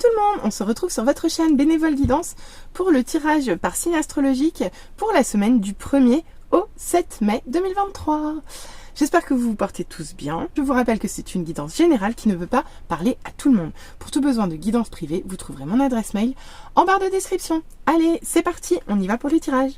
tout le monde, on se retrouve sur votre chaîne Bénévole Guidance pour le tirage par signe astrologique pour la semaine du 1er au 7 mai 2023. J'espère que vous vous portez tous bien. Je vous rappelle que c'est une guidance générale qui ne veut pas parler à tout le monde. Pour tout besoin de guidance privée, vous trouverez mon adresse mail en barre de description. Allez, c'est parti, on y va pour le tirage.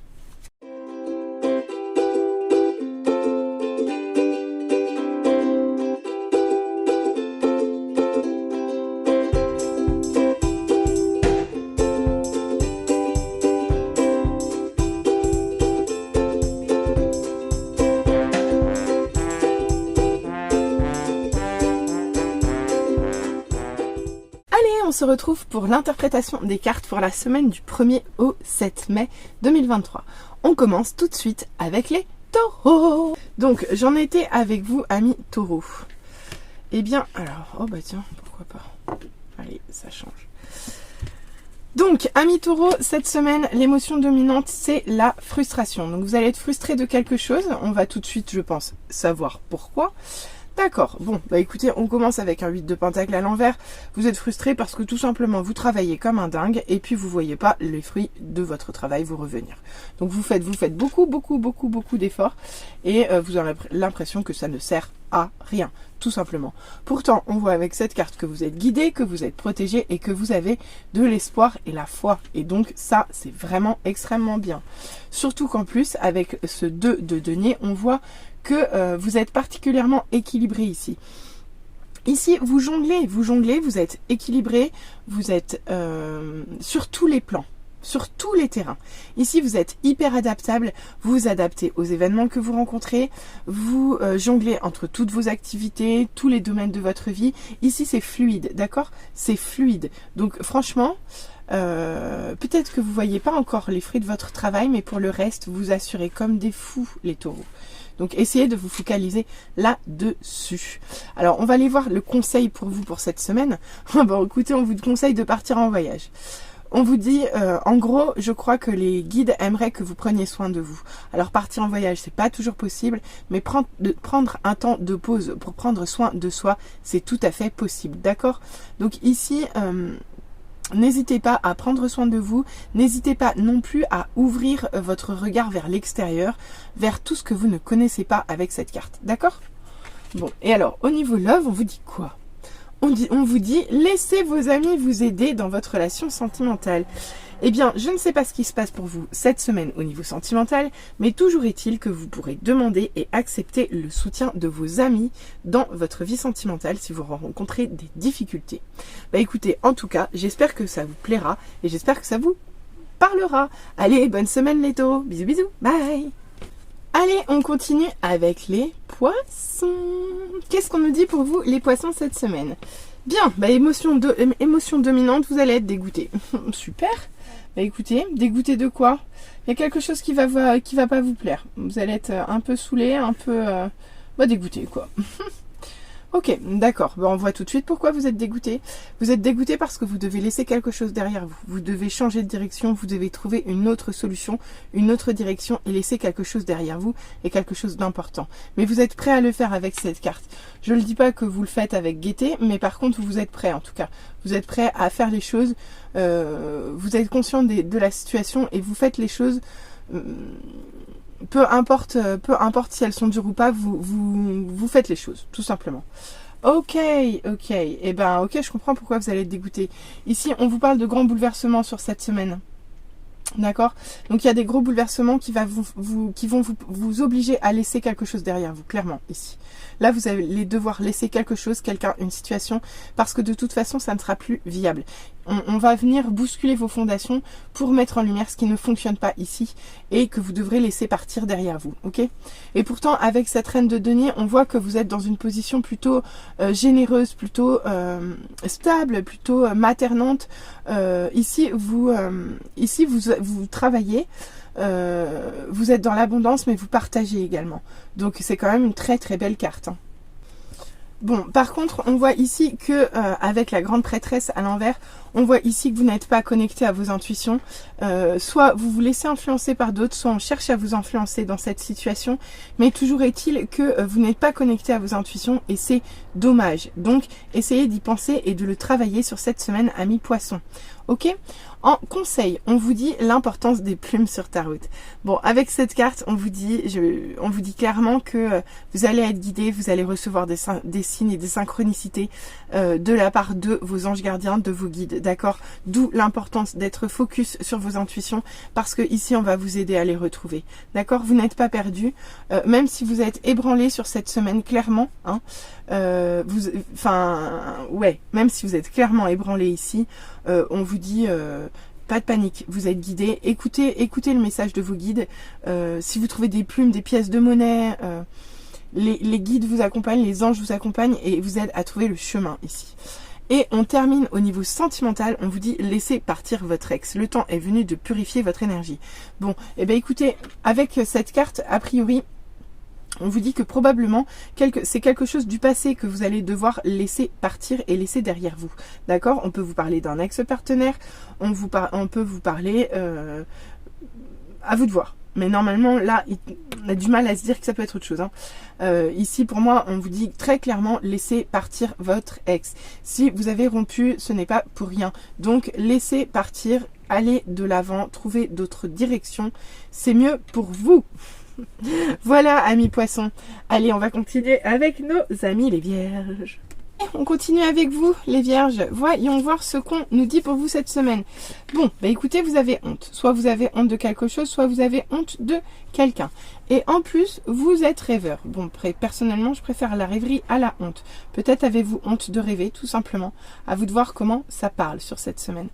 On se retrouve pour l'interprétation des cartes pour la semaine du 1er au 7 mai 2023. On commence tout de suite avec les taureaux. Donc j'en étais avec vous, amis taureaux. Eh bien, alors, oh bah tiens, pourquoi pas. Allez, ça change. Donc, amis taureaux, cette semaine, l'émotion dominante, c'est la frustration. Donc vous allez être frustré de quelque chose. On va tout de suite, je pense, savoir pourquoi. D'accord, bon, bah écoutez, on commence avec un 8 de pentacle à l'envers. Vous êtes frustré parce que tout simplement vous travaillez comme un dingue et puis vous voyez pas les fruits de votre travail vous revenir. Donc vous faites beaucoup d'efforts et vous avez l'impression que ça ne sert à rien, tout simplement. Pourtant, on voit avec cette carte que vous êtes guidé, que vous êtes protégé et que vous avez de l'espoir et la foi. Et donc ça, c'est vraiment extrêmement bien. Surtout qu'en plus, avec ce 2 de denier, on voit que vous êtes particulièrement équilibré ici. Ici, vous jonglez, vous êtes équilibré, vous êtes sur tous les plans, sur tous les terrains. Ici, vous êtes hyper adaptable, vous vous adaptez aux événements que vous rencontrez, vous jonglez entre toutes vos activités, tous les domaines de votre vie. Ici, c'est fluide, d'accord? C'est fluide. Donc, franchement, peut-être que vous ne voyez pas encore les fruits de votre travail, mais pour le reste, vous assurez comme des fous les taureaux. Donc, essayez de vous focaliser là-dessus. Alors, on va aller voir le conseil pour vous pour cette semaine. Bon, écoutez, on vous conseille de partir en voyage. On vous dit, en gros, je crois que les guides aimeraient que vous preniez soin de vous. Alors, partir en voyage, c'est pas toujours possible, mais prendre un temps de pause pour prendre soin de soi, c'est tout à fait possible, d'accord? Donc ici, n'hésitez pas à prendre soin de vous, n'hésitez pas non plus à ouvrir votre regard vers l'extérieur, vers tout ce que vous ne connaissez pas avec cette carte, d'accord? Bon, et alors, au niveau love, on vous dit quoi? On vous dit, laissez vos amis vous aider dans votre relation sentimentale. Eh bien, je ne sais pas ce qui se passe pour vous cette semaine au niveau sentimental, mais toujours est-il que vous pourrez demander et accepter le soutien de vos amis dans votre vie sentimentale si vous rencontrez des difficultés. Bah écoutez, en tout cas, j'espère que ça vous plaira et j'espère que ça vous parlera. Allez, bonne semaine les taureaux, bisous bisous, bye. Allez, on continue avec les poissons. Qu'est-ce qu'on nous dit pour vous, les poissons, cette semaine? Bien, bah émotion dominante, vous allez être dégoûté. Super. Bah écoutez, dégoûté de quoi? Il y a quelque chose qui va pas vous plaire. Vous allez être un peu saoulé, un peu dégoûté quoi. Ok, d'accord. Ben, on voit tout de suite pourquoi vous êtes dégoûté. Vous êtes dégoûté parce que vous devez laisser quelque chose derrière vous. Vous devez changer de direction, vous devez trouver une autre solution, une autre direction et laisser quelque chose derrière vous et quelque chose d'important. Mais vous êtes prêt à le faire avec cette carte. Je ne dis pas que vous le faites avec gaieté, mais par contre vous êtes prêt en tout cas. Vous êtes prêt à faire les choses, vous êtes conscient de la situation et vous faites les choses... Peu importe si elles sont dures ou pas, vous faites les choses, tout simplement. Ok, eh ben ok, je comprends pourquoi vous allez être dégoûté. Ici, on vous parle de grands bouleversements sur cette semaine. D'accord? Donc il y a des gros bouleversements qui vont vous obliger à laisser quelque chose derrière vous, clairement, ici. Là, vous allez devoir laisser quelque chose, quelqu'un, une situation, parce que de toute façon, ça ne sera plus viable. On va venir bousculer vos fondations pour mettre en lumière ce qui ne fonctionne pas ici et que vous devrez laisser partir derrière vous, ok? Et pourtant, avec cette reine de denier, on voit que vous êtes dans une position plutôt généreuse, plutôt stable, plutôt maternante. Ici, vous travaillez, vous êtes dans l'abondance, mais vous partagez également. Donc, c'est quand même une très très belle carte, hein. Bon, par contre, on voit ici que avec la grande prêtresse à l'envers, on voit ici que vous n'êtes pas connecté à vos intuitions. Soit vous vous laissez influencer par d'autres, soit on cherche à vous influencer dans cette situation. Mais toujours est-il que vous n'êtes pas connecté à vos intuitions et c'est dommage. Donc, essayez d'y penser et de le travailler sur cette semaine, amis poissons. Ok? En conseil, on vous dit l'importance des plumes sur ta route. Bon, avec cette carte, on vous dit clairement que vous allez être guidé, vous allez recevoir des signes et des synchronicités de la part de vos anges gardiens, de vos guides, d'accord? D'où l'importance d'être focus sur vos intuitions, parce que ici, on va vous aider à les retrouver, d'accord? Vous n'êtes pas perdu, même si vous êtes ébranlé sur cette semaine, clairement, hein, même si vous êtes clairement ébranlé ici, on vous dit pas de panique, vous êtes guidé, écoutez le message de vos guides. Si vous trouvez des plumes, des pièces de monnaie, les guides vous accompagnent, les anges vous accompagnent et vous aident à trouver le chemin ici. Et on termine au niveau sentimental, on vous dit laissez partir votre ex. Le temps est venu de purifier votre énergie. Bon, et bien écoutez, avec cette carte, a priori, on vous dit que probablement c'est quelque chose du passé que vous allez devoir laisser partir et laisser derrière vous. D'accord? On peut vous parler d'un ex-partenaire, on peut vous parler, à vous de voir. Mais normalement, là, on a du mal à se dire que ça peut être autre chose. Hein. Ici, pour moi, on vous dit très clairement, laissez partir votre ex. Si vous avez rompu, ce n'est pas pour rien. Donc, laissez partir, allez de l'avant, trouvez d'autres directions. C'est mieux pour vous. Voilà, amis poissons. Allez, on va continuer avec nos amis les vierges. On continue avec vous, les vierges. Voyons voir ce qu'on nous dit pour vous cette semaine. Bon, bah écoutez, vous avez honte. Soit vous avez honte de quelque chose, soit vous avez honte de quelqu'un. Et en plus, vous êtes rêveur. Bon, personnellement, je préfère la rêverie à la honte. Peut-être avez-vous honte de rêver, tout simplement. À vous de voir comment ça parle sur cette semaine.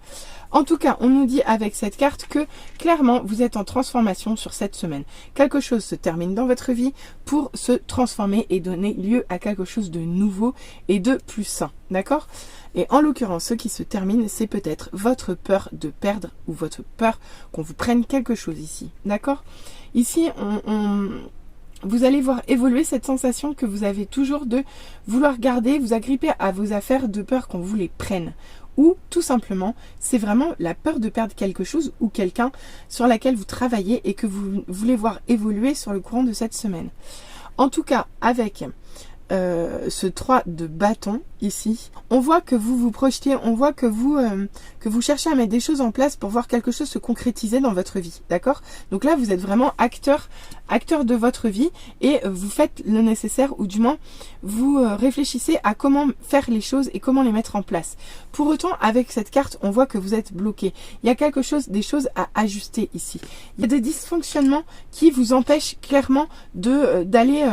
En tout cas, on nous dit avec cette carte que, clairement, vous êtes en transformation sur cette semaine. Quelque chose se termine dans votre vie pour se transformer et donner lieu à quelque chose de nouveau et de plus sain. D'accord? Et en l'occurrence, ce qui se termine, c'est peut-être votre peur de perdre ou votre peur qu'on vous prenne quelque chose ici. D'accord? Ici, vous allez voir évoluer cette sensation que vous avez toujours de vouloir garder, vous agripper à vos affaires de peur qu'on vous les prenne. Ou tout simplement, c'est vraiment la peur de perdre quelque chose ou quelqu'un sur laquelle vous travaillez et que vous voulez voir évoluer sur le courant de cette semaine. En tout cas, avec ce 3 de bâton ici, on voit que vous vous projetez, on voit que vous cherchez à mettre des choses en place pour voir quelque chose se concrétiser dans votre vie, d'accord? Donc là, vous êtes vraiment acteur de votre vie et vous faites le nécessaire, ou du moins, vous réfléchissez à comment faire les choses et comment les mettre en place. Pour autant, avec cette carte, on voit que vous êtes bloqué. Il y a des choses à ajuster ici. Il y a des dysfonctionnements qui vous empêchent clairement d'aller,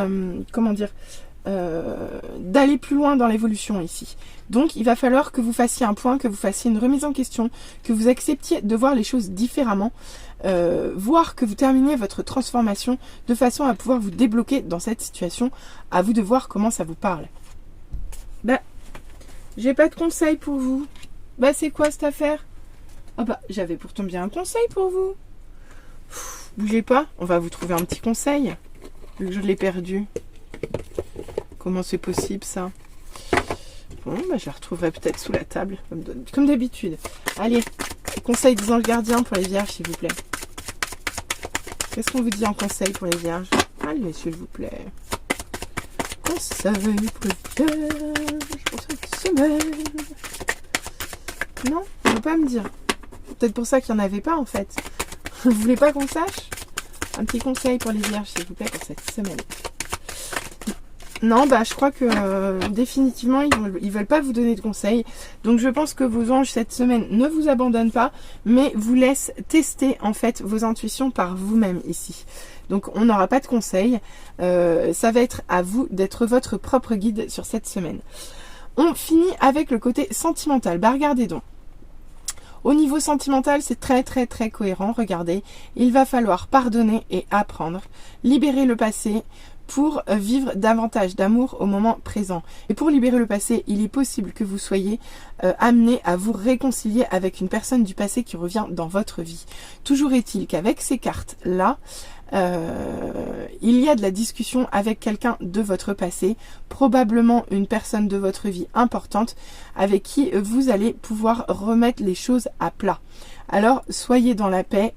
d'aller plus loin dans l'évolution ici. Donc il va falloir que vous fassiez un point, que vous fassiez une remise en question, que vous acceptiez de voir les choses différemment, voire que vous terminiez votre transformation de façon à pouvoir vous débloquer dans cette situation. À vous de voir comment ça vous parle. Bah, j'ai pas de conseil pour vous. Bah, c'est quoi cette affaire? Ah bah, j'avais pourtant bien un conseil pour vous. Bougez pas, on va vous trouver un petit conseil, vu que je l'ai perdu. Comment c'est possible ça? Bon, bah, je la retrouverai peut-être sous la table, comme d'habitude. Allez, conseil des anges gardiens pour les vierges, s'il vous plaît. Qu'est-ce qu'on vous dit en conseil pour les vierges? Allez, s'il vous plaît. Conseil pour les vierges pour cette semaine. Non, on ne veut pas me dire. Peut-être pour ça qu'il n'y en avait pas en fait. Vous voulez pas qu'on sache? Un petit conseil pour les vierges, s'il vous plaît, pour cette semaine. Non, bah je crois que définitivement ils veulent pas vous donner de conseils. Donc je pense que vos anges cette semaine ne vous abandonnent pas, mais vous laissent tester en fait vos intuitions par vous-même ici. Donc on n'aura pas de conseils. Ça va être à vous d'être votre propre guide sur cette semaine. On finit avec le côté sentimental. Bah regardez donc. Au niveau sentimental, c'est très cohérent. Regardez, il va falloir pardonner et apprendre, libérer le passé, pour vivre davantage d'amour au moment présent. Et pour libérer le passé, il est possible que vous soyez amené à vous réconcilier avec une personne du passé qui revient dans votre vie. Toujours est-il qu'avec ces cartes-là, Il y a de la discussion avec quelqu'un de votre passé, probablement une personne de votre vie importante avec qui vous allez pouvoir remettre les choses à plat. Alors soyez dans la paix,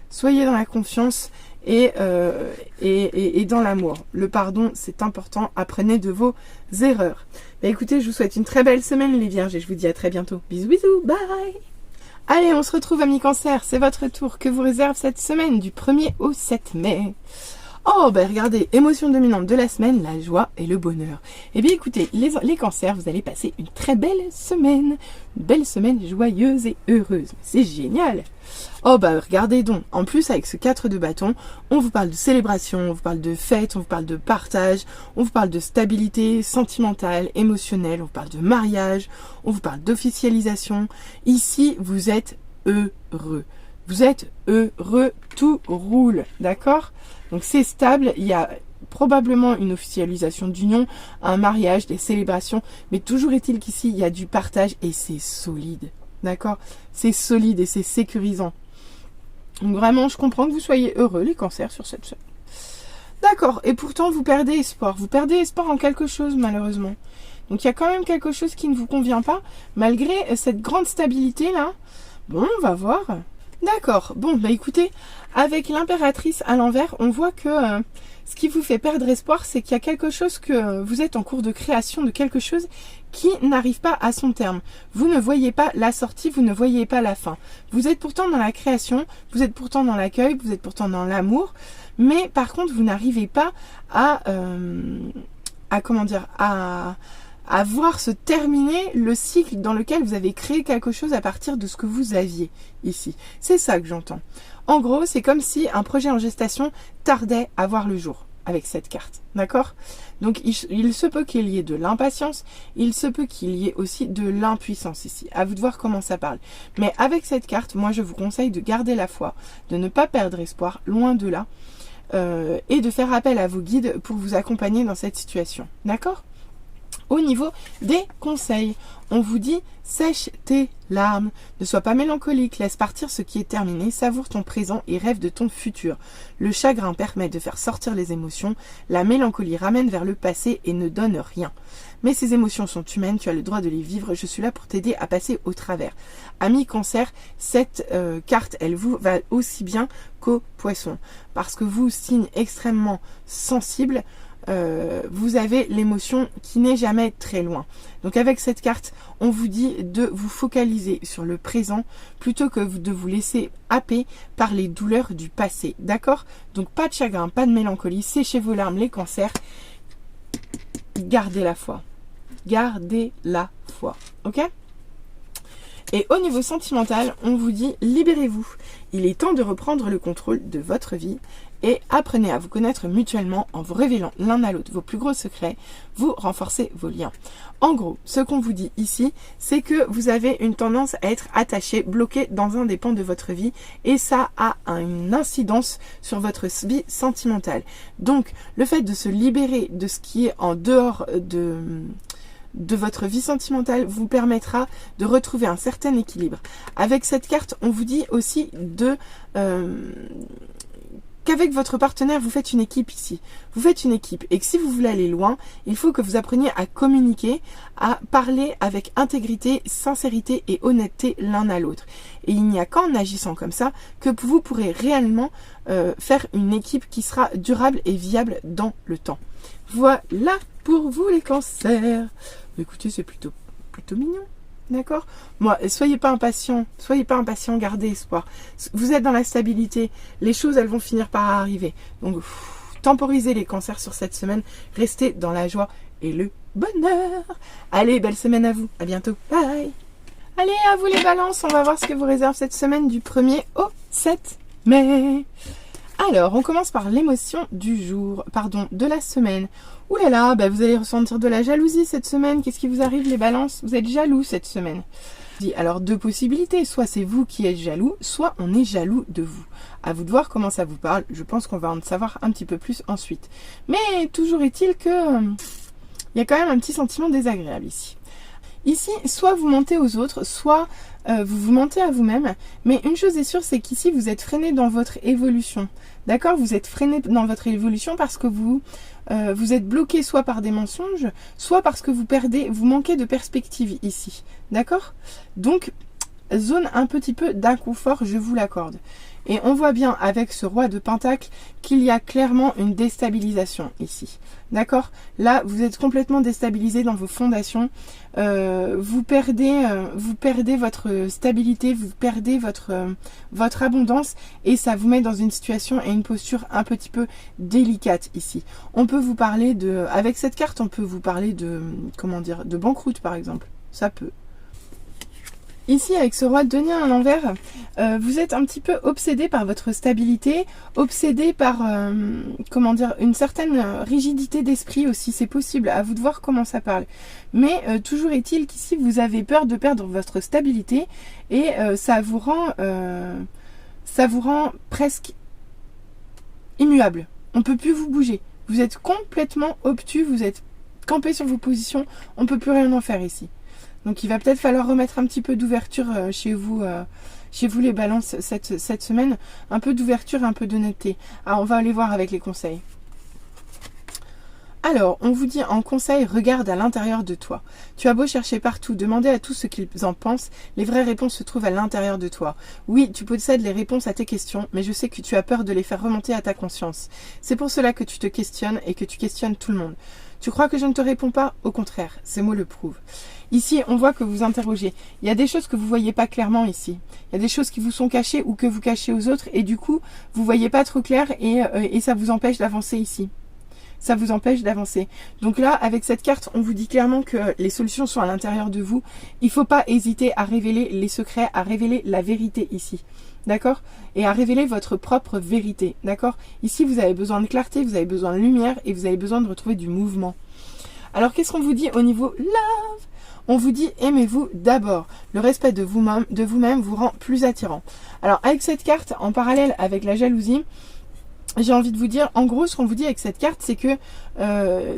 soyez dans la confiance et dans l'amour. Le pardon, c'est important. Apprenez de vos erreurs. Écoutez, je vous souhaite une très belle semaine les Vierges et je vous dis à très bientôt. Bisous bisous, bye. Allez, on se retrouve amis Cancer, c'est votre tour. Que vous réserve cette semaine du 1er au 7 mai? Oh, ben regardez, émotion dominante de la semaine, la joie et le bonheur. Eh bien écoutez, les cancers, vous allez passer une très belle semaine. Une belle semaine joyeuse et heureuse. C'est génial. Oh bah regardez donc, en plus avec ce 4 de bâton, on vous parle de célébration, on vous parle de fête, on vous parle de partage, on vous parle de stabilité sentimentale, émotionnelle, on vous parle de mariage, on vous parle d'officialisation. Ici, vous êtes heureux. Vous êtes heureux, tout roule, d'accord? Donc c'est stable, il y a probablement une officialisation d'union, un mariage, des célébrations, mais toujours est-il qu'ici, il y a du partage et c'est solide, d'accord? C'est solide et c'est sécurisant. Donc vraiment, je comprends que vous soyez heureux, les cancers, sur cette semaine. D'accord, et pourtant vous perdez espoir. Vous perdez espoir en quelque chose, malheureusement. Donc il y a quand même quelque chose qui ne vous convient pas, malgré cette grande stabilité-là. Bon, on va voir. D'accord, bon, bah écoutez, avec l'impératrice à l'envers, on voit que ce qui vous fait perdre espoir, c'est qu'il y a quelque chose que vous êtes en cours de création de quelque chose qui n'arrive pas à son terme. Vous ne voyez pas la sortie, vous ne voyez pas la fin. Vous êtes pourtant dans la création, vous êtes pourtant dans l'accueil, vous êtes pourtant dans l'amour, mais par contre, vous n'arrivez pas à voir se terminer le cycle dans lequel vous avez créé quelque chose à partir de ce que vous aviez ici. C'est ça que j'entends. En gros, c'est comme si un projet en gestation tardait à voir le jour avec cette carte. D'accord? Donc, il se peut qu'il y ait de l'impatience, il se peut qu'il y ait aussi de l'impuissance ici. À vous de voir comment ça parle. Mais avec cette carte, moi, je vous conseille de garder la foi, de ne pas perdre espoir, loin de là, et de faire appel à vos guides pour vous accompagner dans cette situation. D'accord? Au niveau des conseils, on vous dit sèche tes larmes, ne sois pas mélancolique, laisse partir ce qui est terminé, savoure ton présent et rêve de ton futur. Le chagrin permet de faire sortir les émotions, la mélancolie ramène vers le passé et ne donne rien. Mais ces émotions sont humaines, tu as le droit de les vivre, je suis là pour t'aider à passer au travers. Ami Cancer, cette carte, elle vous va aussi bien qu'aux poissons, parce que vous, signe extrêmement sensible, vous avez l'émotion qui n'est jamais très loin. Donc avec cette carte, on vous dit de vous focaliser sur le présent plutôt que de vous laisser happer par les douleurs du passé. D'accord? Donc pas de chagrin, pas de mélancolie, séchez vos larmes les cancers. Gardez la foi. Gardez la foi. Ok? Et au niveau sentimental, on vous dit libérez-vous. Il est temps de reprendre le contrôle de votre vie et apprenez à vous connaître mutuellement en vous révélant l'un à l'autre vos plus gros secrets, vous renforcez vos liens. En gros, ce qu'on vous dit ici, c'est que vous avez une tendance à être attaché, bloqué dans un des pans de votre vie et ça a une incidence sur votre vie sentimentale. Donc, le fait de se libérer de ce qui est en dehors de votre vie sentimentale vous permettra de retrouver un certain équilibre. Avec cette carte, on vous dit aussi qu'avec votre partenaire, vous faites une équipe ici. Vous faites une équipe et que si vous voulez aller loin, il faut que vous appreniez à communiquer, à parler avec intégrité, sincérité et honnêteté l'un à l'autre. Et il n'y a qu'en agissant comme ça que vous pourrez réellement faire une équipe qui sera durable et viable dans le temps. Voilà pour vous les cancers. Écoutez, c'est plutôt mignon. D'accord? Moi, soyez pas impatients, gardez espoir. Vous êtes dans la stabilité, les choses elles vont finir par arriver. Donc, temporisez les cancers sur cette semaine, restez dans la joie et le bonheur. Allez, belle semaine à vous, à bientôt, bye. Allez, à vous les balances, on va voir ce que vous réserve cette semaine du 1er au 7 mai. Alors, on commence par l'émotion du jour, de la semaine. Ouh là là, bah vous allez ressentir de la jalousie cette semaine. Qu'est-ce qui vous arrive les balances? Vous êtes jaloux cette semaine. Alors, deux possibilités. Soit c'est vous qui êtes jaloux, soit on est jaloux de vous. À vous de voir comment ça vous parle. Je pense qu'on va en savoir un petit peu plus ensuite. Mais toujours est-il que il y a quand même un petit sentiment désagréable ici. Ici, soit vous mentez aux autres, soit vous vous mentez à vous-même. Mais une chose est sûre, c'est qu'ici, vous êtes freiné dans votre évolution. D'accord? Vous êtes freiné dans votre évolution parce que vous êtes bloqué soit par des mensonges, soit parce que vous manquez de perspective ici. D'accord? Donc, zone un petit peu d'inconfort, je vous l'accorde. Et on voit bien avec ce roi de Pentacle qu'il y a clairement une déstabilisation ici. D'accord? Là, vous êtes complètement déstabilisé dans vos fondations. Vous perdez votre stabilité, vous perdez votre abondance et ça vous met dans une situation et une posture un petit peu délicate ici. On peut vous parler avec cette carte, on peut vous parler de banqueroute par exemple. Ça peut. Ici, avec ce roi de denier à l'envers, vous êtes un petit peu obsédé par votre stabilité, obsédé par, une certaine rigidité d'esprit aussi, c'est possible, à vous de voir comment ça parle. Mais toujours est-il qu'ici, vous avez peur de perdre votre stabilité et ça vous rend presque immuable. On ne peut plus vous bouger. Vous êtes complètement obtus, vous êtes campé sur vos positions, on ne peut plus rien en faire ici. Donc il va peut-être falloir remettre un petit peu d'ouverture chez vous les balances cette semaine. Un peu d'ouverture, un peu d'honnêteté. Alors on va aller voir avec les conseils. Alors, on vous dit en conseil, regarde à l'intérieur de toi. Tu as beau chercher partout, demander à tous ce qu'ils en pensent, les vraies réponses se trouvent à l'intérieur de toi. Oui, tu possèdes les réponses à tes questions, mais je sais que tu as peur de les faire remonter à ta conscience. C'est pour cela que tu te questionnes et que tu questionnes tout le monde. Tu crois que je ne te réponds pas? Au contraire, ces mots le prouvent. Ici, on voit que vous interrogez. Il y a des choses que vous ne voyez pas clairement ici. Il y a des choses qui vous sont cachées ou que vous cachez aux autres et du coup, vous ne voyez pas trop clair et ça vous empêche d'avancer ici. Ça vous empêche d'avancer. Donc là, avec cette carte, on vous dit clairement que les solutions sont à l'intérieur de vous. Il ne faut pas hésiter à révéler les secrets, à révéler la vérité ici. D'accord? Et à révéler votre propre vérité. D'accord? Ici, vous avez besoin de clarté, vous avez besoin de lumière et vous avez besoin de retrouver du mouvement. Alors, qu'est-ce qu'on vous dit au niveau love? On vous dit, aimez-vous d'abord. Le respect de vous-même vous rend plus attirant. Alors, avec cette carte, en parallèle avec la jalousie, j'ai envie de vous dire, en gros, ce qu'on vous dit avec cette carte, c'est que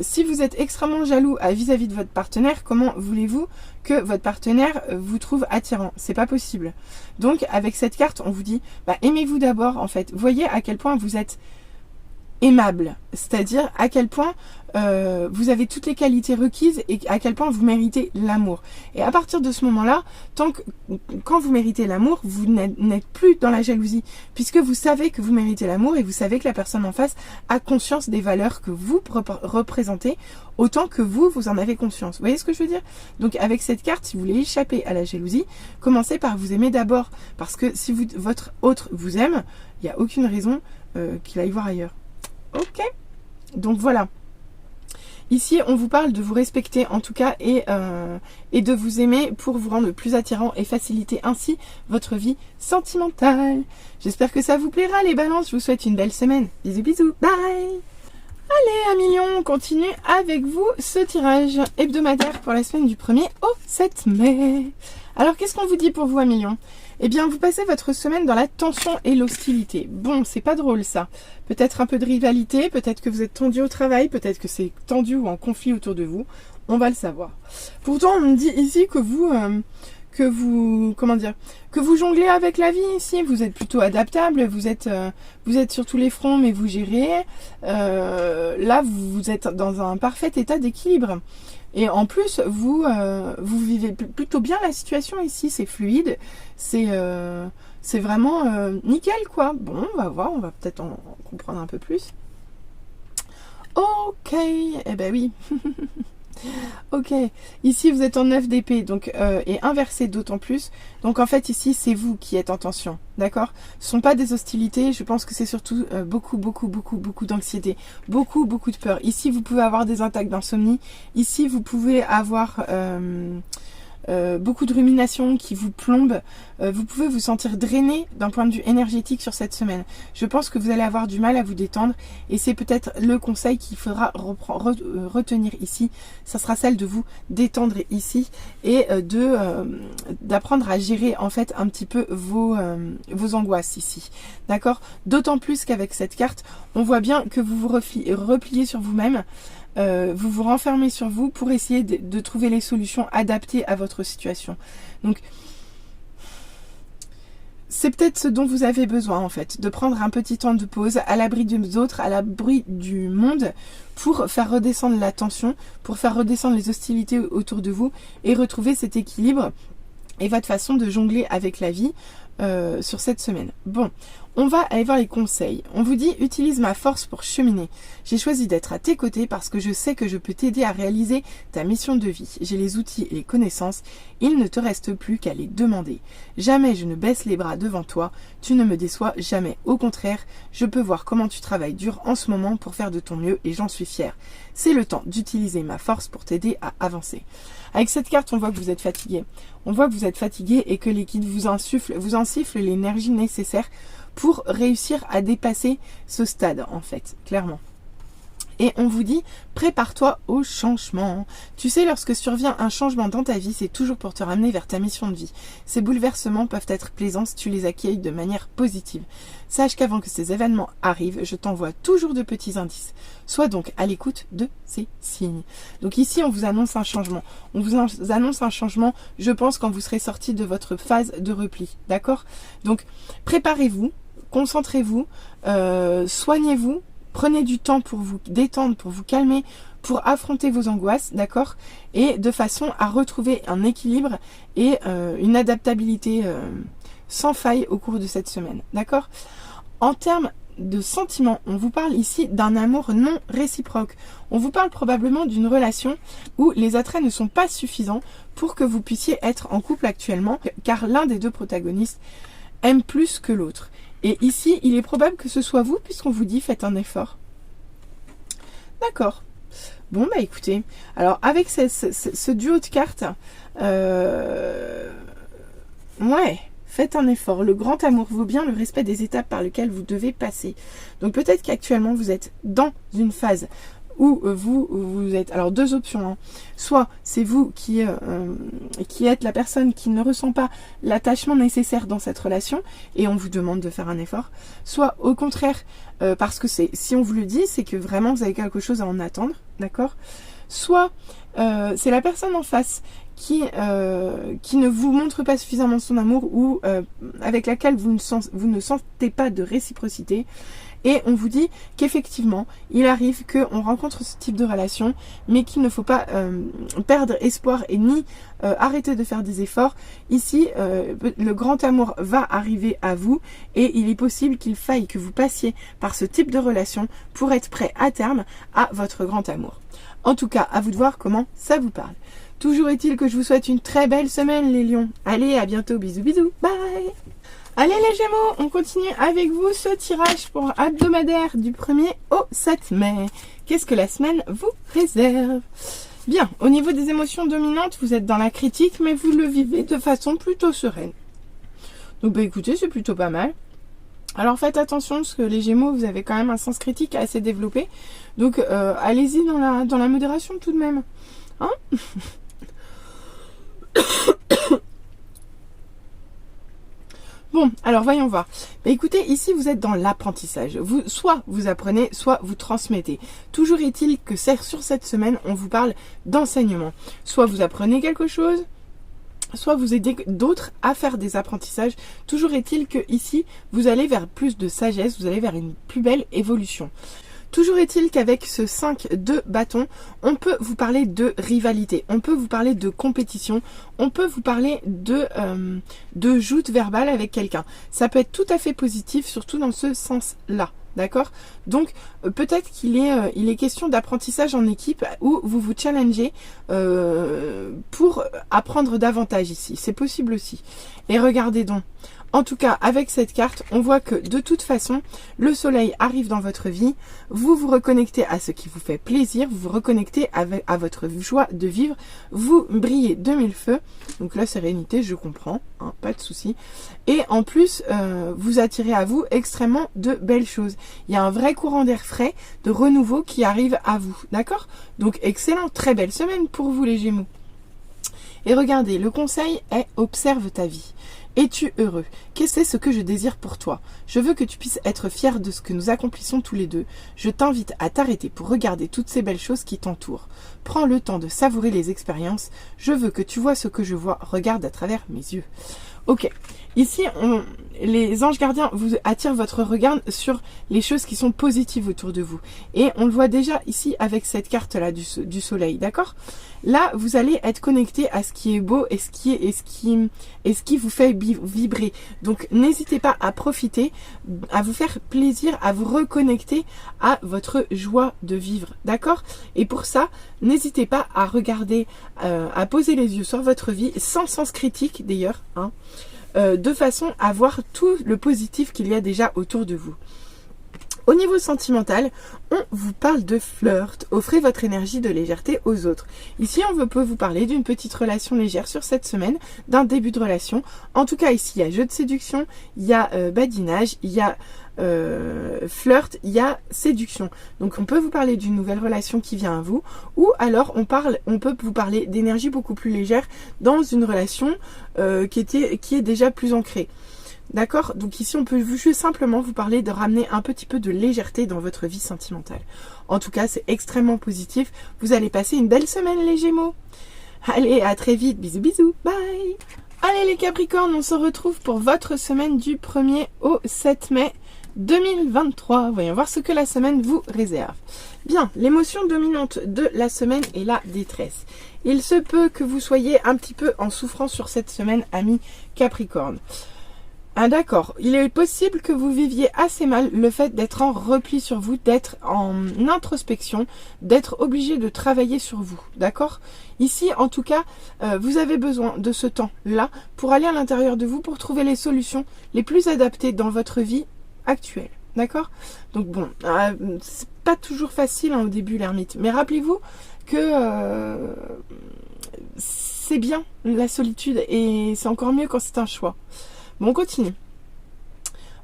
si vous êtes extrêmement jaloux vis-à-vis de votre partenaire, comment voulez-vous que votre partenaire vous trouve attirant? C'est pas possible. Donc, avec cette carte, on vous dit, aimez-vous d'abord, en fait. Voyez à quel point vous êtes aimable, c'est-à-dire à quel point vous avez toutes les qualités requises et à quel point vous méritez l'amour. Et à partir de ce moment-là, quand vous méritez l'amour, vous n'êtes plus dans la jalousie, puisque vous savez que vous méritez l'amour et vous savez que la personne en face a conscience des valeurs que vous représentez, autant que vous en avez conscience. Vous voyez ce que je veux dire? Donc avec cette carte, si vous voulez échapper à la jalousie, commencez par vous aimer d'abord, parce que si votre autre vous aime, il n'y a aucune raison qu'il aille voir ailleurs. Ok, donc voilà. Ici, on vous parle de vous respecter en tout cas et de vous aimer pour vous rendre plus attirant et faciliter ainsi votre vie sentimentale. J'espère que ça vous plaira les balances. Je vous souhaite une belle semaine. Bisous bisous, bye. Allez, 1 million, on continue avec vous ce tirage hebdomadaire pour la semaine du 1er au 7 mai. Alors, qu'est-ce qu'on vous dit pour vous, 1 million? Eh bien, vous passez votre semaine dans la tension et l'hostilité. Bon, c'est pas drôle ça. Peut-être un peu de rivalité, peut-être que vous êtes tendu au travail, peut-être que c'est tendu ou en conflit autour de vous. On va le savoir. Pourtant, on me dit ici que vous jonglez avec la vie ici. Vous êtes plutôt adaptable, vous êtes sur tous les fronts, mais vous gérez. Là, vous êtes dans un parfait état d'équilibre. Et en plus, vous vivez plutôt bien la situation ici, c'est fluide, c'est vraiment nickel quoi. Bon, on va voir, on va peut-être en comprendre un peu plus. Ok, eh ben oui. Ok, ici vous êtes en 9 d'épée, donc et inversé d'autant plus. Donc en fait ici c'est vous qui êtes en tension, d'accord? Ce ne sont pas des hostilités, je pense que c'est surtout beaucoup d'anxiété, beaucoup de peur. Ici vous pouvez avoir des attaques d'insomnie, ici vous pouvez avoir beaucoup de ruminations qui vous plombent. Vous pouvez vous sentir drainé d'un point de vue énergétique sur cette semaine. Je pense que vous allez avoir du mal à vous détendre et c'est peut-être le conseil qu'il faudra retenir ici. Ça sera celle de vous détendre ici et d'apprendre à gérer en fait un petit peu vos angoisses ici. D'accord? D'autant plus qu'avec cette carte, on voit bien que vous vous repliez sur vous-même. vous vous renfermez sur vous pour essayer de trouver les solutions adaptées à votre situation. Donc, c'est peut-être ce dont vous avez besoin en fait, de prendre un petit temps de pause à l'abri des autres, à l'abri du monde, pour faire redescendre la tension, pour faire redescendre les hostilités autour de vous et retrouver cet équilibre et votre façon de jongler avec la vie sur cette semaine. Bon, on va aller voir les conseils. On vous dit, utilise ma force pour cheminer. J'ai choisi d'être à tes côtés parce que je sais que je peux t'aider à réaliser ta mission de vie. J'ai les outils et les connaissances. Il ne te reste plus qu'à les demander. Jamais je ne baisse les bras devant toi. Tu ne me déçois jamais. Au contraire, je peux voir comment tu travailles dur en ce moment pour faire de ton mieux et j'en suis fière. C'est le temps d'utiliser ma force pour t'aider à avancer. Avec cette carte, on voit que vous êtes fatigué. On voit que vous êtes fatigué et que l'équipe vous insuffle l'énergie nécessaire pour réussir à dépasser ce stade, en fait, clairement. Et on vous dit, prépare-toi au changement. Tu sais, lorsque survient un changement dans ta vie, c'est toujours pour te ramener vers ta mission de vie. Ces bouleversements peuvent être plaisants si tu les accueilles de manière positive. Sache qu'avant que ces événements arrivent, je t'envoie toujours de petits indices. Sois donc à l'écoute de ces signes. Donc ici, on vous annonce un changement. On vous annonce un changement, je pense, quand vous serez sorti de votre phase de repli. D'accord? Donc, préparez-vous, concentrez-vous, soignez-vous. Prenez du temps pour vous détendre, pour vous calmer, pour affronter vos angoisses, d'accord? Et de façon à retrouver un équilibre et une adaptabilité sans faille au cours de cette semaine, d'accord? En termes de sentiments, on vous parle ici d'un amour non réciproque. On vous parle probablement d'une relation où les attraits ne sont pas suffisants pour que vous puissiez être en couple actuellement, car l'un des deux protagonistes aime plus que l'autre. Et ici, il est probable que ce soit vous, puisqu'on vous dit faites un effort. D'accord. Bon, bah écoutez, alors avec ce duo de cartes, ouais, faites un effort. Le grand amour vaut bien le respect des étapes par lesquelles vous devez passer. Donc peut-être qu'actuellement, vous êtes dans une phase où vous êtes... Alors deux options, hein. Soit c'est vous qui êtes la personne qui ne ressent pas l'attachement nécessaire dans cette relation et on vous demande de faire un effort. Soit au contraire, parce que si on vous le dit, c'est que vraiment vous avez quelque chose à en attendre, d'accord? Soit c'est la personne en face qui ne vous montre pas suffisamment son amour ou avec laquelle vous ne sentez pas de réciprocité. Et on vous dit qu'effectivement, il arrive qu'on rencontre ce type de relation, mais qu'il ne faut pas perdre espoir et ni arrêter de faire des efforts. Ici, le grand amour va arriver à vous et il est possible qu'il faille que vous passiez par ce type de relation pour être prêt à terme à votre grand amour. En tout cas, à vous de voir comment ça vous parle. Toujours est-il que je vous souhaite une très belle semaine les lions. Allez, à bientôt, bisous bisous, bye. Allez les Gémeaux, on continue avec vous ce tirage pour hebdomadaire du 1er au 7 mai. Qu'est-ce que la semaine vous réserve? Bien, au niveau des émotions dominantes, vous êtes dans la critique, mais vous le vivez de façon plutôt sereine. Donc bah écoutez, c'est plutôt pas mal. Alors faites attention parce que les Gémeaux, vous avez quand même un sens critique assez développé. Donc allez-y dans la modération tout de même. Hein? Bon, alors voyons voir. Bah, écoutez, ici vous êtes dans l'apprentissage. Soit vous apprenez, soit vous transmettez. Toujours est-il que sur cette semaine, on vous parle d'enseignement. Soit vous apprenez quelque chose, soit vous aidez d'autres à faire des apprentissages. Toujours est-il que ici, vous allez vers plus de sagesse, vous allez vers une plus belle évolution. Toujours est-il qu'avec ce 5 de bâton, on peut vous parler de rivalité, on peut vous parler de compétition, on peut vous parler de joute verbale avec quelqu'un. Ça peut être tout à fait positif, surtout dans ce sens-là. D'accord? Donc peut-être qu'il est question d'apprentissage en équipe où vous vous challengez pour apprendre davantage ici. C'est possible aussi. Et regardez donc. En tout cas, avec cette carte, on voit que de toute façon, le soleil arrive dans votre vie, vous vous reconnectez à ce qui vous fait plaisir, vous vous reconnectez à votre joie de vivre, vous brillez de mille feux, donc la sérénité, je comprends, hein, pas de souci. Et en plus, vous attirez à vous extrêmement de belles choses. Il y a un vrai courant d'air frais, de renouveau qui arrive à vous, d'accord? Donc excellent, très belle semaine pour vous les Gémeaux. Et regardez, le conseil est observe ta vie. Es-tu heureux? Qu'est-ce ce que je désire pour toi? Je veux que tu puisses être fier de ce que nous accomplissons tous les deux. Je t'invite à t'arrêter pour regarder toutes ces belles choses qui t'entourent. Prends le temps de savourer les expériences. Je veux que tu vois ce que je vois. Regarde à travers mes yeux. Ok, ici, les anges gardiens vous attirent votre regard sur les choses qui sont positives autour de vous. Et on le voit déjà ici avec cette carte-là du soleil, d'accord? Là, vous allez être connecté à ce qui est beau et ce qui vous fait vibrer. Donc, n'hésitez pas à profiter, à vous faire plaisir, à vous reconnecter à votre joie de vivre, d'accord? Et pour ça, n'hésitez pas à regarder, à poser les yeux sur votre vie, sans sens critique d'ailleurs, hein, de façon à voir tout le positif qu'il y a déjà autour de vous. Au niveau sentimental, on vous parle de flirt. Offrez votre énergie de légèreté aux autres. Ici, on peut vous parler d'une petite relation légère sur cette semaine, d'un début de relation. En tout cas, ici, il y a jeu de séduction, il y a badinage, il y a flirt, il y a séduction. Donc, on peut vous parler d'une nouvelle relation qui vient à vous, ou alors on peut vous parler d'énergie beaucoup plus légère dans une relation qui est déjà plus ancrée. D'accord? Donc ici, on peut juste simplement vous parler de ramener un petit peu de légèreté dans votre vie sentimentale. En tout cas, c'est extrêmement positif. Vous allez passer une belle semaine, les Gémeaux. Allez, à très vite. Bisous, bisous. Bye. Allez, les Capricornes, on se retrouve pour votre semaine du 1er au 7 mai 2023. Voyons voir ce que la semaine vous réserve. Bien, l'émotion dominante de la semaine est la détresse. Il se peut que vous soyez un petit peu en souffrance sur cette semaine, amis Capricornes. Ah d'accord, il est possible que vous viviez assez mal le fait d'être en repli sur vous, d'être en introspection, d'être obligé de travailler sur vous, d'accord? Ici, en tout cas, vous avez besoin de ce temps-là pour aller à l'intérieur de vous, pour trouver les solutions les plus adaptées dans votre vie actuelle, d'accord? Donc bon, c'est pas toujours facile hein, au début l'ermite, mais rappelez-vous que c'est bien la solitude et c'est encore mieux quand c'est un choix. Bon, on continue.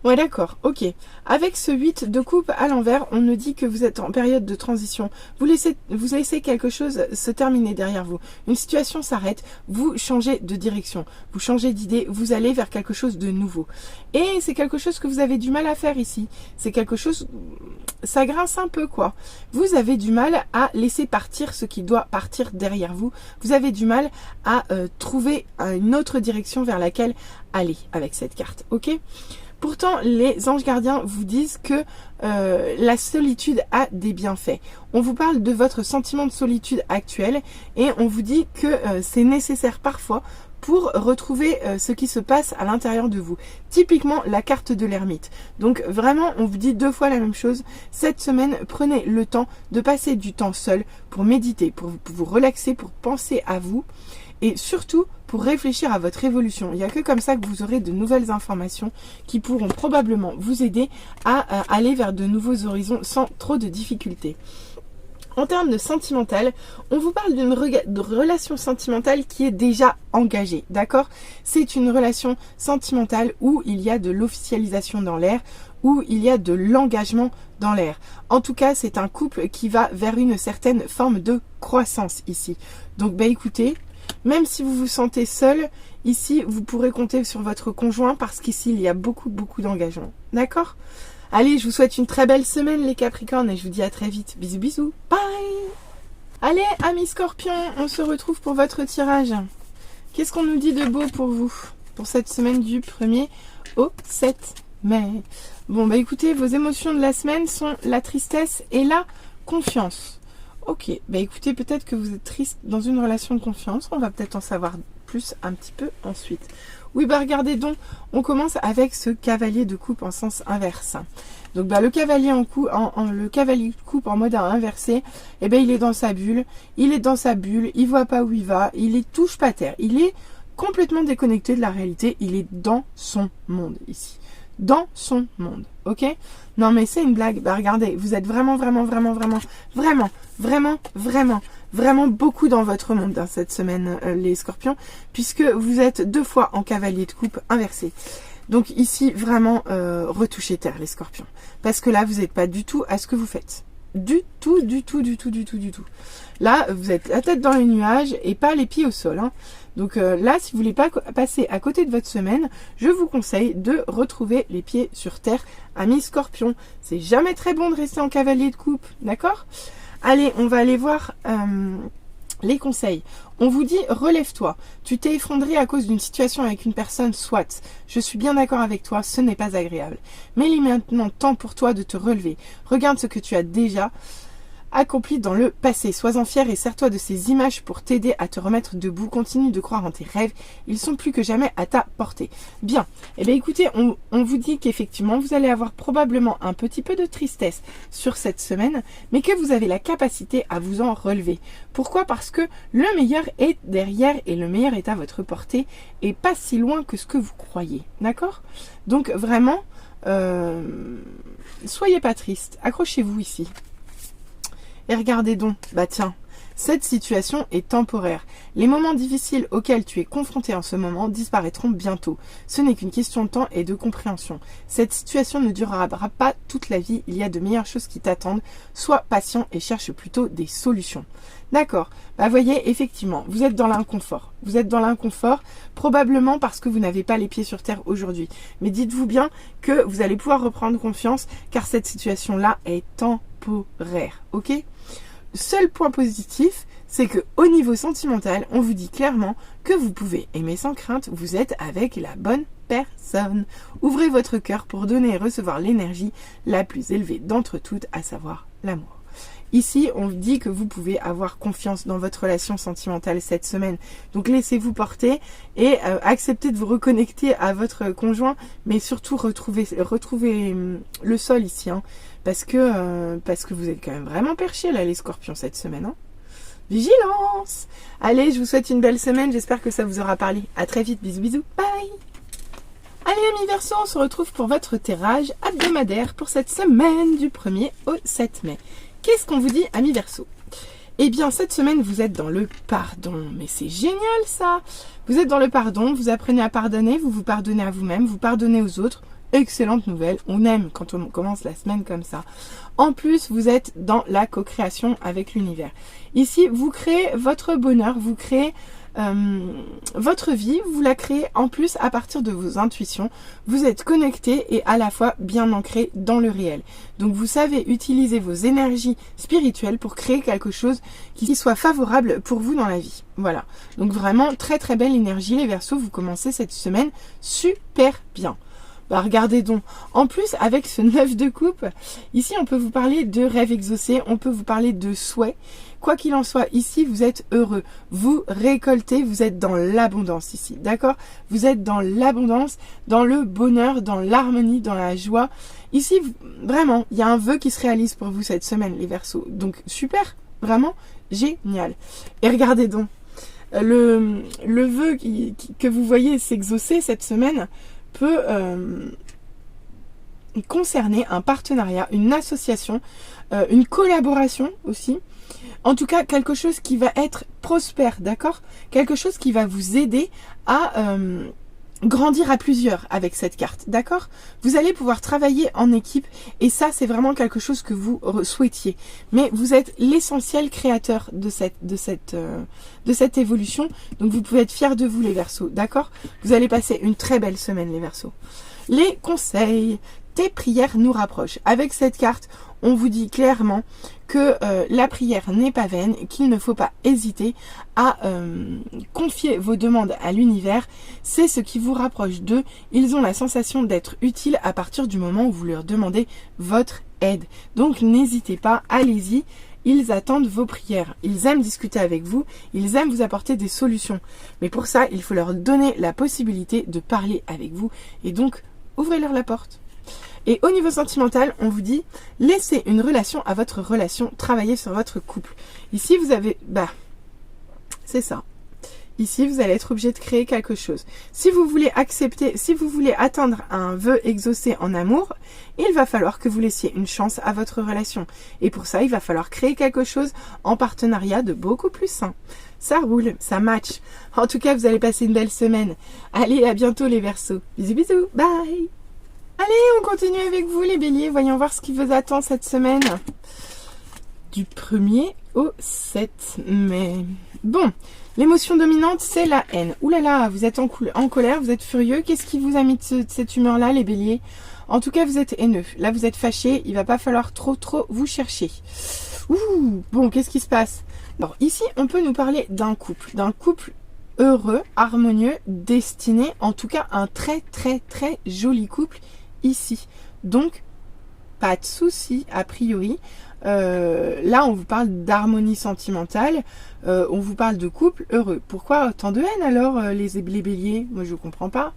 Ouais, d'accord, ok. Avec ce 8 de coupe à l'envers, on nous dit que vous êtes en période de transition. Vous laissez quelque chose se terminer derrière vous. Une situation s'arrête, vous changez de direction, vous changez d'idée, vous allez vers quelque chose de nouveau. Et c'est quelque chose que vous avez du mal à faire ici. C'est quelque chose, ça grince un peu quoi. Vous avez du mal à laisser partir ce qui doit partir derrière vous. Vous avez du mal à trouver une autre direction vers laquelle aller avec cette carte, ok ? Pourtant, les anges gardiens vous disent que la solitude a des bienfaits. On vous parle de votre sentiment de solitude actuel et on vous dit que c'est nécessaire parfois pour retrouver ce qui se passe à l'intérieur de vous. Typiquement, la carte de l'ermite. Donc vraiment, on vous dit 2 fois la même chose. Cette semaine, prenez le temps de passer du temps seul pour méditer, pour vous relaxer, pour penser à vous. Et surtout, pour réfléchir à votre évolution. Il n'y a que comme ça que vous aurez de nouvelles informations qui pourront probablement vous aider à aller vers de nouveaux horizons sans trop de difficultés. En termes de sentimental, on vous parle d'une relation sentimentale qui est déjà engagée, d'accord? C'est une relation sentimentale où il y a de l'officialisation dans l'air, où il y a de l'engagement dans l'air. En tout cas, c'est un couple qui va vers une certaine forme de croissance ici. Donc, écoutez, même si vous vous sentez seul, ici, vous pourrez compter sur votre conjoint parce qu'ici, il y a beaucoup d'engagement. D'accord? Allez, je vous souhaite une très belle semaine, les Capricornes, et je vous dis à très vite. Bisous, bisous. Bye! Allez, amis Scorpions, on se retrouve pour votre tirage. Qu'est-ce qu'on nous dit de beau pour vous, pour cette semaine du 1er au 7 mai? Bon, écoutez, vos émotions de la semaine sont la tristesse et la confiance. Ok, écoutez, peut-être que vous êtes triste dans une relation de confiance. On va peut-être en savoir plus un petit peu ensuite. Oui, regardez donc, on commence avec ce cavalier de coupe en sens inverse. Donc le cavalier le cavalier de coupe en mode inversé, il est dans sa bulle, il voit pas où il va, il est touche pas terre, il est complètement déconnecté de la réalité, il est dans son monde ici. Dans son monde, ok? Non mais c'est une blague, regardez, vous êtes vraiment beaucoup dans votre monde hein, cette semaine les Scorpions, puisque vous êtes 2 fois en cavalier de coupe inversé. Donc ici vraiment retouchez terre les Scorpions, parce que là vous n'êtes pas du tout à ce que vous faites. Du tout. Là, vous êtes la tête dans les nuages et pas les pieds au sol. Hein. Donc là, si vous voulez pas passer à côté de votre semaine, je vous conseille de retrouver les pieds sur terre, amis Scorpion. C'est jamais très bon de rester en cavalier de coupe, d'accord? Allez, on va aller voir les conseils. On vous dit, relève-toi. Tu t'es effondré à cause d'une situation avec une personne, soit. Je suis bien d'accord avec toi, ce n'est pas agréable. Mais il est maintenant temps pour toi de te relever. Regarde ce que tu as déjà accompli dans le passé. Sois-en fier et sers-toi de ces images pour t'aider à te remettre debout. Continue de croire en tes rêves. Ils sont plus que jamais à ta portée. Bien. Eh bien, écoutez, on vous dit qu'effectivement, vous allez avoir probablement un petit peu de tristesse sur cette semaine, mais que vous avez la capacité à vous en relever. Pourquoi? Parce que le meilleur est derrière et le meilleur est à votre portée et pas si loin que ce que vous croyez. D'accord? Donc, vraiment, soyez pas triste. Accrochez-vous ici. Et regardez donc, bah tiens, cette situation est temporaire. Les moments difficiles auxquels tu es confronté en ce moment disparaîtront bientôt. Ce n'est qu'une question de temps et de compréhension. Cette situation ne durera pas toute la vie. Il y a de meilleures choses qui t'attendent. Sois patient et cherche plutôt des solutions. D'accord. Bah voyez, effectivement, vous êtes dans l'inconfort. Vous êtes dans l'inconfort, probablement parce que vous n'avez pas les pieds sur terre aujourd'hui. Mais dites-vous bien que vous allez pouvoir reprendre confiance, car cette situation-là est temporaire. Ok ? Seul point positif, c'est que au niveau sentimental, on vous dit clairement que vous pouvez aimer sans crainte, vous êtes avec la bonne personne. Ouvrez votre cœur pour donner et recevoir l'énergie la plus élevée d'entre toutes, à savoir l'amour. Ici, on dit que vous pouvez avoir confiance dans votre relation sentimentale cette semaine. Donc laissez-vous porter et acceptez de vous reconnecter à votre conjoint, mais surtout retrouvez le sol ici, hein, parce que vous êtes quand même vraiment perchés là, les Scorpions, cette semaine. Hein. Vigilance! Allez, je vous souhaite une belle semaine, j'espère que ça vous aura parlé. À très vite, bisous bisous, bye! Allez amis Verseau, on se retrouve pour votre tirage hebdomadaire pour cette semaine du 1er au 7 mai. Qu'est-ce qu'on vous dit, amis Verseau? Eh bien, cette semaine, vous êtes dans le pardon. Mais c'est génial, ça! Vous êtes dans le pardon, vous apprenez à pardonner, vous vous pardonnez à vous-même, vous pardonnez aux autres. Excellente nouvelle, on aime quand on commence la semaine comme ça. En plus, vous êtes dans la co-création avec l'univers. Ici, vous créez votre bonheur, vous créez votre vie, vous la créez en plus à partir de vos intuitions. Vous êtes connecté et à la fois bien ancré dans le réel. Donc vous savez utiliser vos énergies spirituelles pour créer quelque chose qui soit favorable pour vous dans la vie. Voilà. Donc vraiment très très belle énergie les Verseaux, vous commencez cette semaine super bien. Bah regardez donc, en plus avec ce 9 de coupe, ici on peut vous parler de rêves exaucés, on peut vous parler de souhaits. Quoi qu'il en soit, ici vous êtes heureux, vous récoltez, vous êtes dans l'abondance ici, d'accord? Vous êtes dans l'abondance, dans le bonheur, dans l'harmonie, dans la joie. Ici, vraiment, il y a un vœu qui se réalise pour vous cette semaine les Verseaux. Donc super, vraiment génial. Et regardez donc, le vœu que vous voyez s'exaucer cette semaine peut concerner un partenariat, une association, une collaboration aussi. En tout cas, quelque chose qui va être prospère, d'accord? Quelque chose qui va vous aider à grandir à plusieurs avec cette carte, d'accord? Vous allez pouvoir travailler en équipe et ça, c'est vraiment quelque chose que vous souhaitiez. Mais vous êtes l'essentiel créateur de cette évolution, donc vous pouvez être fiers de vous les Verseaux, d'accord? Vous allez passer une très belle semaine les Verseaux. Les conseils, tes prières nous rapprochent. Avec cette carte, on vous dit clairement que la prière n'est pas vaine, qu'il ne faut pas hésiter à confier vos demandes à l'univers. C'est ce qui vous rapproche d'eux. Ils ont la sensation d'être utiles à partir du moment où vous leur demandez votre aide. Donc n'hésitez pas, allez-y. Ils attendent vos prières. Ils aiment discuter avec vous. Ils aiment vous apporter des solutions. Mais pour ça, il faut leur donner la possibilité de parler avec vous. Et donc, ouvrez-leur la porte. Et au niveau sentimental, on vous dit, laissez une relation à votre relation, travaillez sur votre couple. Ici, vous avez, c'est ça. Ici, vous allez être obligé de créer quelque chose. Si vous voulez accepter, si vous voulez atteindre un vœu exaucé en amour, il va falloir que vous laissiez une chance à votre relation. Et pour ça, il va falloir créer quelque chose en partenariat de beaucoup plus sain. Ça roule, ça match. En tout cas, vous allez passer une belle semaine. Allez, à bientôt les Verseaux. Bisous, bisous, bye. Allez, on continue avec vous les Béliers. Voyons voir ce qui vous attend cette semaine. Du 1er au 7 mai. Bon, L'émotion dominante, c'est la haine. Ouh là là, vous êtes en colère, vous êtes furieux. Qu'est-ce qui vous a mis de cette humeur-là, les béliers? En tout cas, vous êtes haineux. Là, vous êtes fâché. Il va pas falloir trop vous chercher. Ouh, bon, qu'est-ce qui se passe? Alors, ici, on peut nous parler d'un couple heureux, harmonieux, destiné, en tout cas, un très joli couple ici. Donc, pas de souci, a priori. Là, on vous parle d'harmonie sentimentale, on vous parle de couple heureux. Pourquoi autant de haine alors, les béliers? Moi, je comprends pas.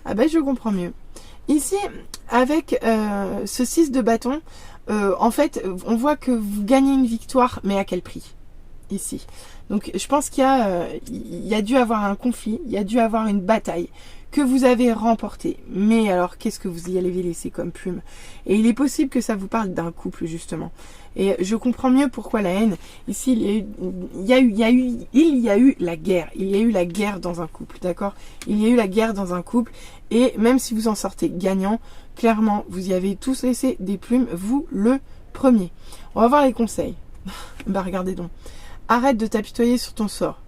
Ah ben, je comprends mieux. Ici, avec ce 6 de bâton, en fait, on voit que vous gagnez une victoire, mais à quel prix? Ici. Donc, je pense qu'il y a dû avoir un conflit, il y a dû avoir une bataille que vous avez remportée. Mais alors, qu'est-ce que vous y avez laissé comme plume? Et il est possible que ça vous parle d'un couple, justement. Et je comprends mieux pourquoi la haine. Ici, il y a eu la guerre. Il y a eu la guerre dans un couple, d'accord? Il y a eu la guerre dans un couple. Et même si vous en sortez gagnant, clairement, vous y avez tous laissé des plumes, vous le premier. On va voir les conseils. Bah, regardez donc. Arrête de t'apitoyer sur ton sort.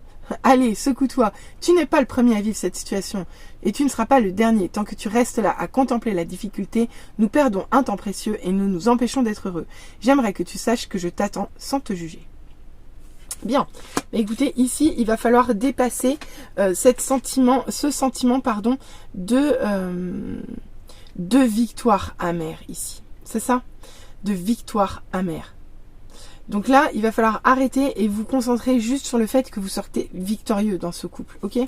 Allez, secoue-toi. Tu n'es pas le premier à vivre cette situation. Et tu ne seras pas le dernier. Tant que tu restes là à contempler la difficulté, nous perdons un temps précieux et nous nous empêchons d'être heureux. J'aimerais que tu saches que je t'attends sans te juger. Bien. Mais écoutez, ici, il va falloir dépasser ce sentiment, de victoire amère ici. C'est ça? De victoire amère. Donc là, il va falloir arrêter et vous concentrer juste sur le fait que vous sortez victorieux dans ce couple, ok?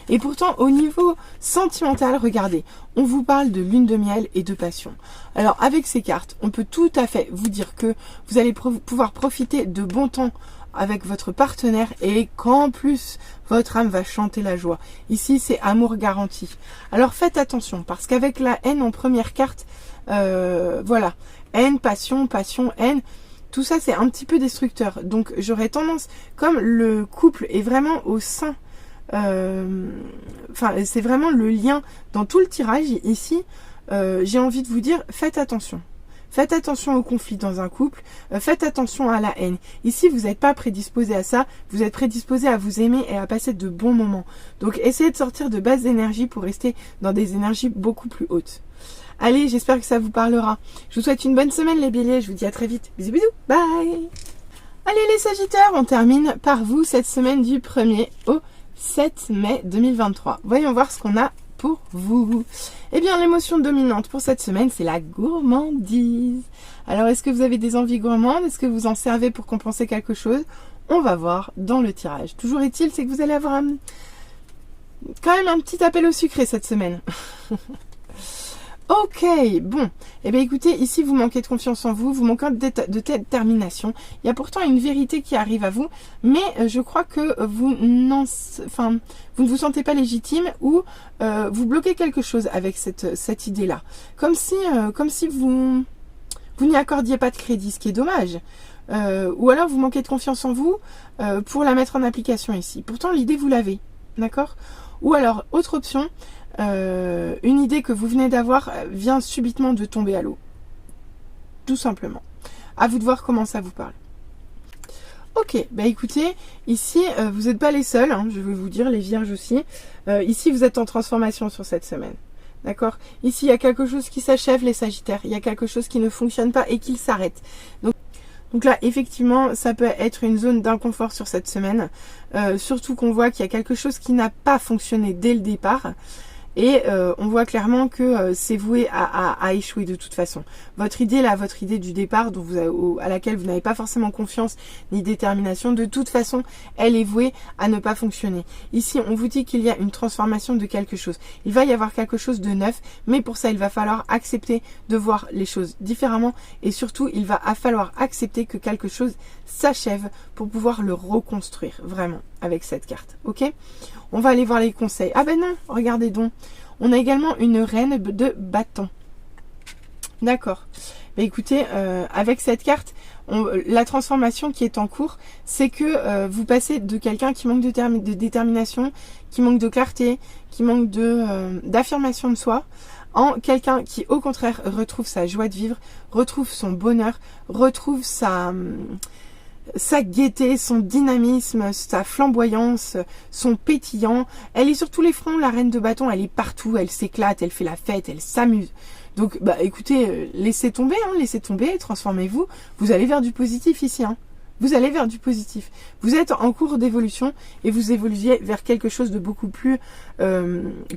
Et pourtant, au niveau sentimental, regardez, on vous parle de lune de miel et de passion. Alors, avec ces cartes, on peut tout à fait vous dire que vous allez pouvoir profiter de bons temps avec votre partenaire et qu'en plus, votre âme va chanter la joie. Ici, c'est amour garanti. Alors, faites attention, parce qu'avec la haine en première carte, voilà, haine, passion, haine, tout ça, c'est un petit peu destructeur. Donc, j'aurais tendance, comme le couple est vraiment au sein, c'est vraiment le lien dans tout le tirage ici, j'ai envie de vous dire, faites attention. Faites attention au conflit dans un couple, faites attention à la haine. Ici, vous n'êtes pas prédisposé à ça, vous êtes prédisposé à vous aimer et à passer de bons moments. Donc, essayez de sortir de basses énergies pour rester dans des énergies beaucoup plus hautes. Allez, j'espère que ça vous parlera. Je vous souhaite une bonne semaine les béliers, je vous dis à très vite. Bisous bisous, bye. Allez les sagittaires, on termine par vous cette semaine du 1er au 7 mai 2023. Voyons voir ce qu'on a pour vous. Eh bien, l'émotion dominante pour cette semaine, c'est la gourmandise. Alors, est-ce que vous avez des envies gourmandes? Est-ce que vous en servez pour compenser quelque chose? On va voir dans le tirage. Toujours est-il, c'est que vous allez avoir quand même un petit appel au sucré cette semaine. Ok, bon. Eh bien écoutez, ici vous manquez de confiance en vous, vous manquez de détermination. Il y a pourtant une vérité qui arrive à vous, mais je crois que vous ne vous sentez pas légitime ou vous bloquez quelque chose avec cette idée-là. Comme si vous n'y accordiez pas de crédit, ce qui est dommage. Ou alors vous manquez de confiance en vous pour la mettre en application ici. Pourtant l'idée vous l'avez, d'accord? Ou alors, autre option, une idée que vous venez d'avoir vient subitement de tomber à l'eau. Tout simplement. À vous de voir comment ça vous parle. Ok, bah écoutez, ici, vous n'êtes pas les seuls, hein, je vais vous dire, les vierges aussi. Ici, vous êtes en transformation sur cette semaine. D'accord? Ici, il y a quelque chose qui s'achève, les sagittaires. Il y a quelque chose qui ne fonctionne pas et qui s'arrête. Donc là, effectivement, ça peut être une zone d'inconfort sur cette semaine. Surtout qu'on voit qu'il y a quelque chose qui n'a pas fonctionné dès le départ. Et on voit clairement que c'est voué à échouer de toute façon. Votre idée là, votre idée du départ à laquelle vous n'avez pas forcément confiance ni détermination, de toute façon, elle est vouée à ne pas fonctionner. Ici, on vous dit qu'il y a une transformation de quelque chose. Il va y avoir quelque chose de neuf, mais pour ça, il va falloir accepter de voir les choses différemment. Et surtout, il va falloir accepter que quelque chose s'achève pour pouvoir le reconstruire, vraiment, avec cette carte. Ok ? On va aller voir les conseils. Ah ben non, regardez donc. On a également une reine de bâton. D'accord. Mais écoutez, avec cette carte, la transformation qui est en cours, c'est que vous passez de quelqu'un qui manque de détermination, qui manque de clarté, qui manque d'affirmation de soi, en quelqu'un qui, au contraire, retrouve sa joie de vivre, retrouve son bonheur, retrouve sa gaieté, son dynamisme, sa flamboyance, son pétillant. Elle est sur tous les fronts, la reine de bâton, elle est partout, elle s'éclate, elle fait la fête, elle s'amuse. Donc écoutez, laissez tomber, transformez-vous, vous allez vers du positif ici. Vous allez vers du positif. Vous êtes en cours d'évolution et vous évoluez vers quelque chose de beaucoup plus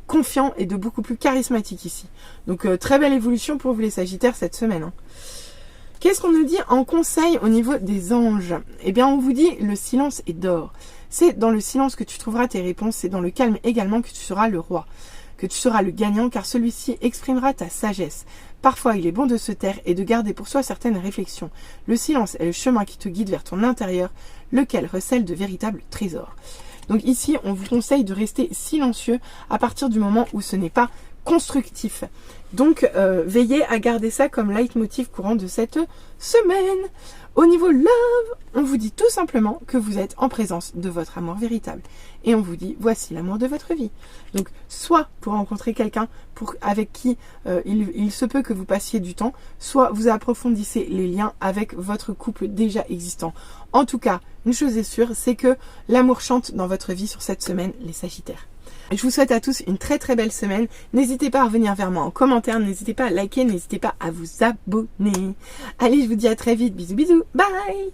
confiant et de beaucoup plus charismatique ici. Donc très belle évolution pour vous les Sagittaires cette semaine. Qu'est-ce qu'on nous dit en conseil au niveau des anges? Eh bien on vous dit le silence est d'or. C'est dans le silence que tu trouveras tes réponses, c'est dans le calme également que tu seras le roi, que tu seras le gagnant car celui-ci exprimera ta sagesse. Parfois, il est bon de se taire et de garder pour soi certaines réflexions. Le silence est le chemin qui te guide vers ton intérieur, lequel recèle de véritables trésors. Donc ici, on vous conseille de rester silencieux à partir du moment où ce n'est pas constructif. Donc, veillez à garder ça comme leitmotiv courant de cette semaine. Au niveau love, on vous dit tout simplement que vous êtes en présence de votre amour véritable. Et on vous dit, voici l'amour de votre vie. Donc, soit pour rencontrer quelqu'un avec qui il se peut que vous passiez du temps, soit vous approfondissez les liens avec votre couple déjà existant. En tout cas, une chose est sûre, c'est que l'amour chante dans votre vie sur cette semaine, les Sagittaires. Je vous souhaite à tous une très très belle semaine. N'hésitez pas à revenir vers moi en commentaire, n'hésitez pas à liker, n'hésitez pas à vous abonner. Allez, je vous dis à très vite. Bisous bisous, bye.